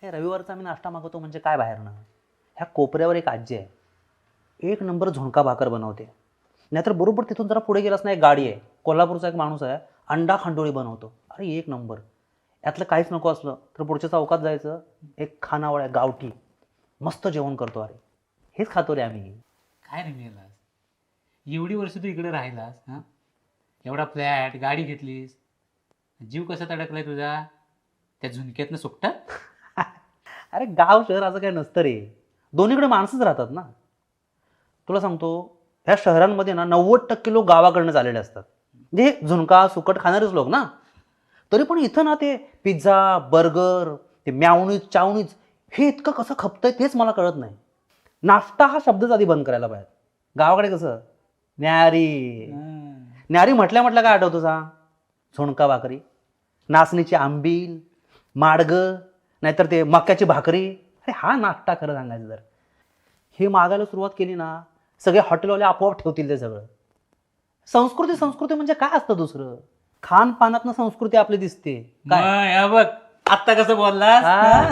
अरे रविवारचा आम्ही नाश्ता मागवतो म्हणजे काय बाहेरनं. ह्या कोपऱ्यावर एक आजी आहे, एक नंबर झुणका भाकर बनवते. नाहीतर बरोबर तिथून जरा पुढे गेलास ना, एक गाडी आहे, कोल्हापूरचा एक माणूस आहे, अंडा खांडोळी बनवतो. अरे एक नंबर. यातलं काहीच नको असलं तर पुढच्या चौकात जायचं, एक खानावळ आहे गावठी, मस्त जेवण करतो. अरे हेच खातो रे आम्ही. काय रे मेलास, एवढी वर्ष तू इकडे राहिलास हां, एवढा फ्लॅट गाडी घेतलीस, जीव कसा तडकलाय तुझा त्या झुणक्यातनं सुकटात? अरे गाव शहर असं काही नसतं रे, दोन्हीकडे माणसंच राहतात ना. तुला सांगतो, ह्या शहरांमध्ये ना 90% लोक गावाकडनं आलेले असतात, म्हणजे हे झुणका सुकट खाणारेच लोक ना. तरी पण इथं ना ते पिझ्झा बर्गर, ते म्यावणीज चावणीज, हे इतकं कसं खपतंय तेच मला कळत नाही. नाश्ता हा शब्दच आधी बंद करायला पाहिजे. गावाकडे कसं न्यारी न्यारी म्हटल्या म्हटलं काय आठवतं सांग? झुणका भाकरी, नाचणीची आंबील, माडगं, नाहीतर ते मक्याची भाकरी. अरे हा नाश्ता खरं सांगायचं तर. हे मागायला सुरुवात केली ना, सगळे हॉटेलवाले आपोआप ठेवतील ते सगळं. संस्कृती संस्कृती म्हणजे काय असतं दुसरं? खानपानातनं संस्कृती आपली दिसते काय. मग, या बघ आत्ता कसं बोललास. हा.